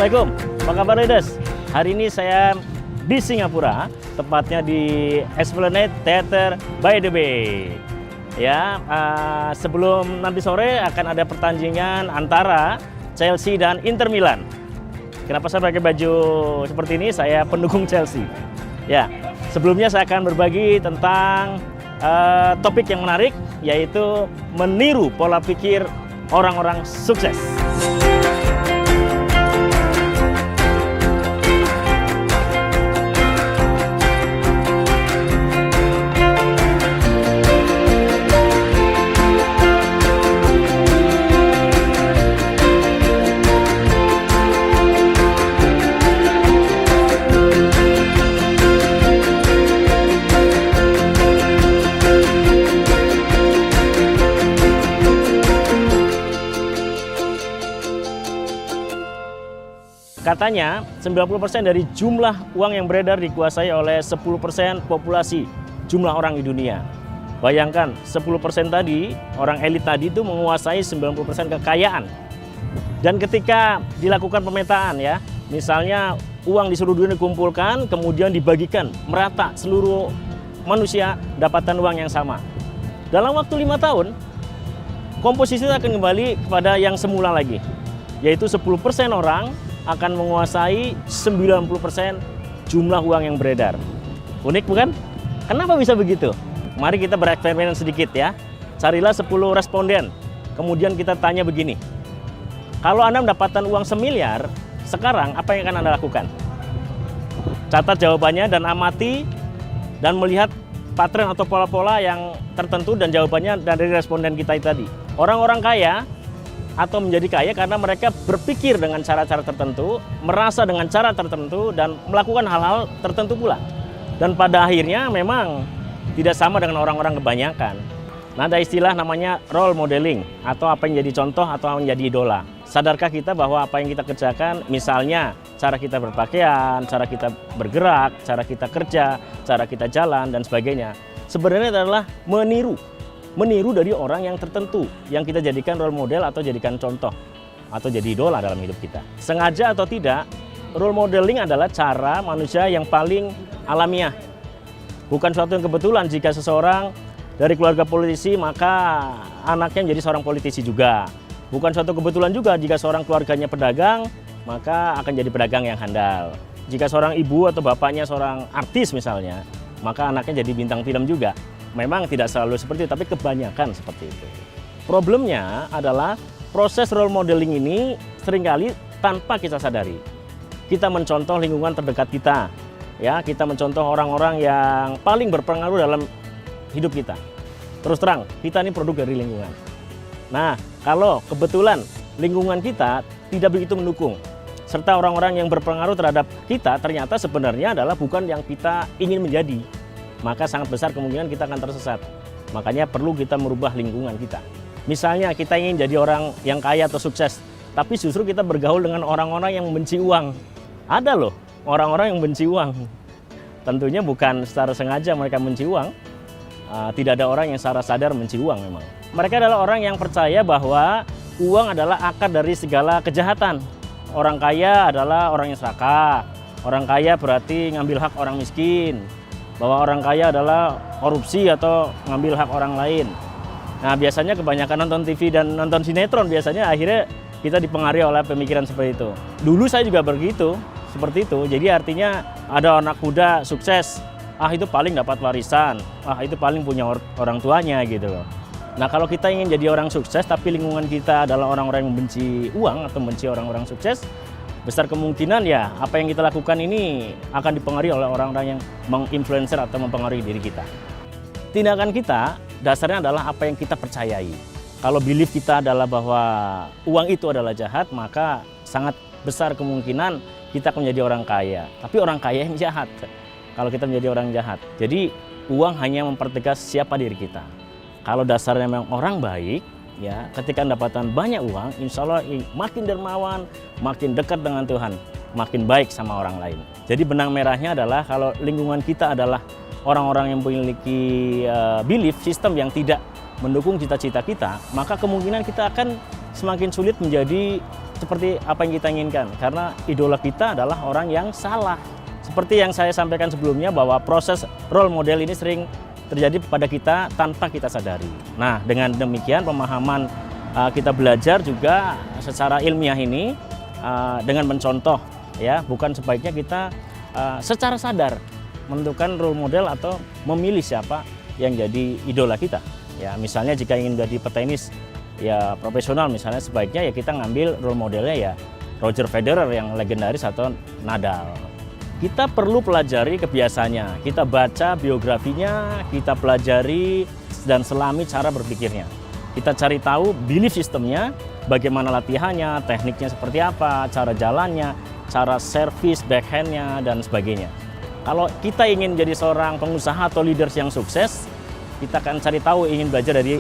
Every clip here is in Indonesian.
Assalamualaikum, apa kabar Leaders? Hari ini saya di Singapura, tepatnya di Esplanade Theatre by the Bay. Ya, sebelum nanti sore akan ada pertandingan antara Chelsea dan Inter Milan. Kenapa saya pakai baju seperti ini? Saya pendukung Chelsea. Ya, sebelumnya saya akan berbagi tentang topik yang menarik, yaitu meniru pola pikir orang-orang sukses. Katanya 90% dari jumlah uang yang beredar dikuasai oleh 10% populasi jumlah orang di dunia. Bayangkan 10% tadi, orang elit tadi itu menguasai 90% kekayaan. Dan ketika dilakukan pemetaan ya, misalnya uang di seluruh dunia dikumpulkan, kemudian dibagikan merata seluruh manusia dapatkan uang yang sama. Dalam waktu 5 tahun, komposisi akan kembali kepada yang semula lagi, yaitu 10% orang akan menguasai 90% jumlah uang yang beredar. Unik bukan? Kenapa bisa begitu? Mari kita bereksperimen sedikit ya. Carilah 10 responden. Kemudian kita tanya begini. Kalau Anda mendapatkan uang 1 miliar, sekarang apa yang akan Anda lakukan? Catat jawabannya dan amati dan melihat pattern atau pola-pola yang tertentu dan jawabannya dari responden kita tadi. Orang-orang kaya atau menjadi kaya karena mereka berpikir dengan cara-cara tertentu, merasa dengan cara tertentu, dan melakukan hal-hal tertentu pula. Dan pada akhirnya memang tidak sama dengan orang-orang kebanyakan. Nah, ada istilah namanya role modeling, atau apa yang jadi contoh atau menjadi idola. Sadarkah kita bahwa apa yang kita kerjakan, misalnya cara kita berpakaian, cara kita bergerak, cara kita kerja, cara kita jalan, dan sebagainya, sebenarnya adalah meniru dari orang yang tertentu yang kita jadikan role model atau jadikan contoh atau jadi idola dalam hidup kita. Sengaja atau tidak, role modeling adalah cara manusia yang paling alamiah. Bukan suatu yang kebetulan jika seseorang dari keluarga politisi maka anaknya menjadi seorang politisi juga. Bukan suatu kebetulan juga jika seorang keluarganya pedagang maka akan jadi pedagang yang handal. Jika seorang ibu atau bapaknya seorang artis misalnya, maka anaknya jadi bintang film juga. Memang tidak selalu seperti itu, tapi kebanyakan seperti itu. Problemnya adalah proses role modeling ini seringkali tanpa kita sadari. Kita mencontoh lingkungan terdekat kita, ya, kita mencontoh orang-orang yang paling berpengaruh dalam hidup kita. Terus terang, kita ini produk dari lingkungan. Nah, kalau kebetulan lingkungan kita tidak begitu mendukung, serta orang-orang yang berpengaruh terhadap kita ternyata sebenarnya adalah bukan yang kita ingin menjadi, maka sangat besar kemungkinan kita akan tersesat. Makanya perlu kita merubah lingkungan kita. Misalnya kita ingin jadi orang yang kaya atau sukses, tapi justru kita bergaul dengan orang-orang yang membenci uang. Ada loh orang-orang yang benci uang. Tentunya bukan secara sengaja mereka benci uang. Tidak ada orang yang secara sadar benci uang memang. Mereka adalah orang yang percaya bahwa uang adalah akar dari segala kejahatan. Orang kaya adalah orang yang serakah. Orang kaya berarti ngambil hak orang miskin. Bahwa orang kaya adalah korupsi atau ngambil hak orang lain. Nah, biasanya kebanyakan nonton TV dan nonton sinetron biasanya akhirnya kita dipengaruhi oleh pemikiran seperti itu. Dulu saya juga begitu, seperti itu. Jadi artinya ada anak muda sukses, itu paling dapat warisan, itu paling punya orang tuanya gitu loh. Nah, kalau kita ingin jadi orang sukses tapi lingkungan kita adalah orang-orang yang membenci uang atau membenci orang-orang sukses, besar kemungkinan ya apa yang kita lakukan ini akan dipengaruhi oleh orang-orang yang menginfluencer atau mempengaruhi diri kita. Tindakan kita dasarnya adalah apa yang kita percayai. Kalau belief kita adalah bahwa uang itu adalah jahat, maka sangat besar kemungkinan kita akan menjadi orang kaya. Tapi orang kaya yang jahat kalau kita menjadi orang jahat. Jadi uang hanya mempertegas siapa diri kita. Kalau dasarnya memang orang baik, ya, ketika mendapatkan banyak uang, insya Allah makin dermawan, makin dekat dengan Tuhan, makin baik sama orang lain. Jadi benang merahnya adalah kalau lingkungan kita adalah orang-orang yang memiliki belief system yang tidak mendukung cita-cita kita, maka kemungkinan kita akan semakin sulit menjadi seperti apa yang kita inginkan, karena idola kita adalah orang yang salah. Seperti yang saya sampaikan sebelumnya bahwa proses role model ini sering terjadi pada kita tanpa kita sadari. Nah, dengan demikian pemahaman kita belajar juga secara ilmiah ini dengan mencontoh, ya, bukan sebaiknya kita secara sadar menentukan role model atau memilih siapa yang jadi idola kita. Ya, misalnya jika ingin jadi petenis ya profesional misalnya, sebaiknya ya kita ngambil role modelnya ya Roger Federer yang legendaris atau Nadal. Kita perlu pelajari kebiasaannya, kita baca biografinya, kita pelajari dan selami cara berpikirnya. Kita cari tahu belief sistemnya, bagaimana latihannya, tekniknya seperti apa, cara jalannya, cara servis, backhandnya, dan sebagainya. Kalau kita ingin jadi seorang pengusaha atau leaders yang sukses, kita akan cari tahu, ingin belajar dari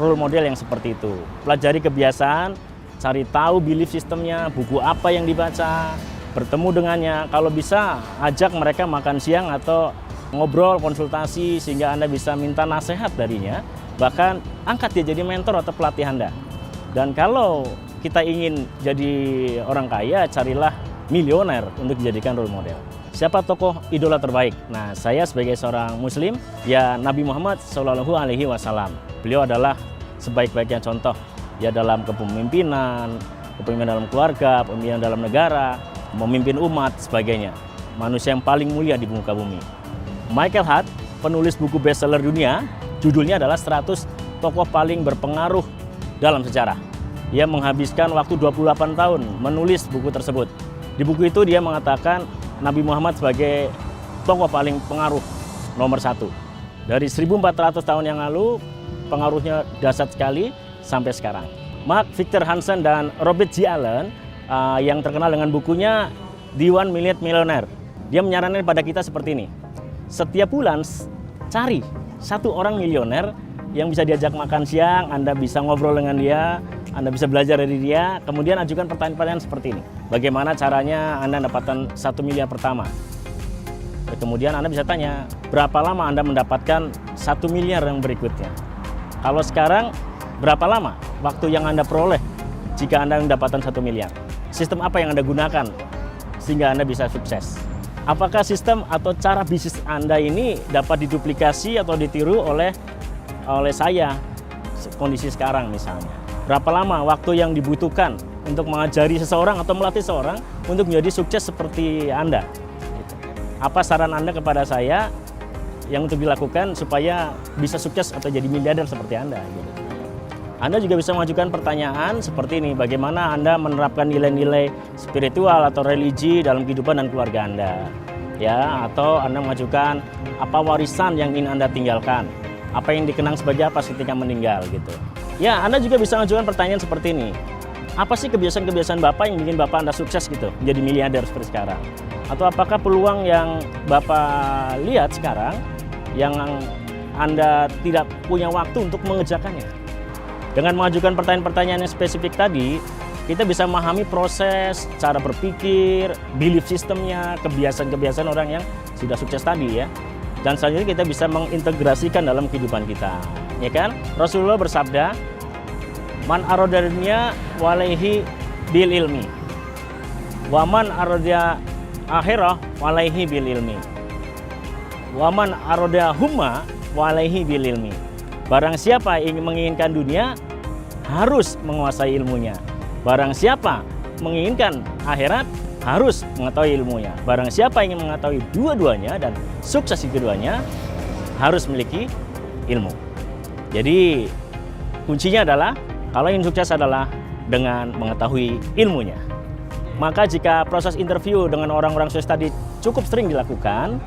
role model yang seperti itu. Pelajari kebiasaan, cari tahu belief sistemnya, buku apa yang dibaca, bertemu dengannya. Kalau bisa, ajak mereka makan siang atau ngobrol, konsultasi, sehingga Anda bisa minta nasihat darinya. Bahkan angkat dia jadi mentor atau pelatih Anda. Dan kalau kita ingin jadi orang kaya, carilah milioner untuk dijadikan role model. Siapa tokoh idola terbaik? Nah, saya sebagai seorang Muslim, ya Nabi Muhammad SAW. Beliau adalah sebaik-baiknya contoh, ya dalam kepemimpinan, kepemimpinan dalam keluarga, kepemimpinan dalam negara, memimpin umat, sebagainya. Manusia yang paling mulia di muka bumi. Michael Hart, penulis buku bestseller dunia, judulnya adalah 100 tokoh paling berpengaruh dalam sejarah. Ia menghabiskan waktu 28 tahun menulis buku tersebut. Di buku itu dia mengatakan Nabi Muhammad sebagai tokoh paling pengaruh nomor 1. Dari 1400 tahun yang lalu, pengaruhnya dahsyat sekali sampai sekarang. Mark Victor Hansen dan Robert G. Allen yang terkenal dengan bukunya The 1 Million Millionaire. Dia menyarankan pada kita seperti ini. Setiap bulan cari satu orang milioner yang bisa diajak makan siang, Anda bisa ngobrol dengan dia, Anda bisa belajar dari dia, kemudian ajukan pertanyaan-pertanyaan seperti ini. Bagaimana caranya Anda mendapatkan 1 miliar pertama? Kemudian Anda bisa tanya, berapa lama Anda mendapatkan 1 miliar yang berikutnya? Kalau sekarang, berapa lama waktu yang Anda peroleh jika Anda mendapatkan 1 miliar? Sistem apa yang Anda gunakan sehingga Anda bisa sukses? Apakah sistem atau cara bisnis Anda ini dapat diduplikasi atau ditiru oleh saya kondisi sekarang misalnya? Berapa lama waktu yang dibutuhkan untuk mengajari seseorang atau melatih seseorang untuk menjadi sukses seperti Anda? Apa saran Anda kepada saya yang untuk dilakukan supaya bisa sukses atau jadi miliarder seperti Anda? Gitu. Anda juga bisa mengajukan pertanyaan seperti ini, bagaimana Anda menerapkan nilai-nilai spiritual atau religi dalam kehidupan dan keluarga Anda. Ya, atau Anda mengajukan apa warisan yang ingin Anda tinggalkan, apa yang dikenang sebagai apa ketika meninggal gitu. Ya, Anda juga bisa mengajukan pertanyaan seperti ini. Apa sih kebiasaan-kebiasaan Bapak yang bikin Bapak Anda sukses gitu, menjadi miliarder seperti sekarang? Atau apakah peluang yang Bapak lihat sekarang yang Anda tidak punya waktu untuk mengerjakannya? Dengan mengajukan pertanyaan-pertanyaan yang spesifik tadi, kita bisa memahami proses, cara berpikir, belief sistemnya, kebiasaan-kebiasaan orang yang sudah sukses tadi ya. Dan selanjutnya kita bisa mengintegrasikan dalam kehidupan kita. Ya kan? Rasulullah bersabda, "Man arada dunya walaihi bil ilmi. Wa man arada akhirah walaihi bil ilmi. Wa man arada humma walaihi bil ilmi." Barang siapa yang menginginkan dunia, harus menguasai ilmunya. Barang siapa menginginkan akhirat, harus mengetahui ilmunya. Barang siapa ingin mengetahui dua-duanya dan sukses di keduanya, harus memiliki ilmu. Jadi kuncinya adalah, kalau ingin sukses adalah dengan mengetahui ilmunya. Maka jika proses interview dengan orang-orang sukses tadi cukup sering dilakukan,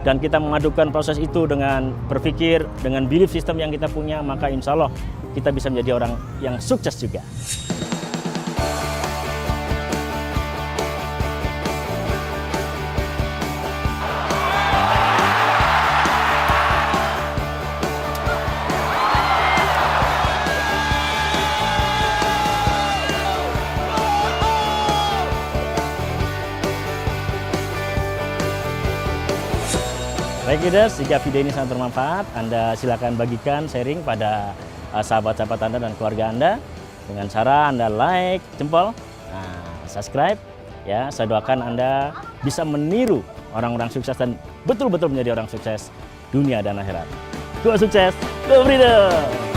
dan kita mengadukan proses itu dengan berpikir, dengan belief system yang kita punya, maka insya Allah kita bisa menjadi orang yang sukses juga. Baik leaders, jika video ini sangat bermanfaat, Anda silakan bagikan, sharing pada sahabat-sahabat Anda dan keluarga Anda dengan cara Anda like, jempol, Nah, subscribe ya. Saya doakan Anda bisa meniru orang-orang sukses dan betul-betul menjadi orang sukses dunia dan akhirat. Go sukses, go freedom.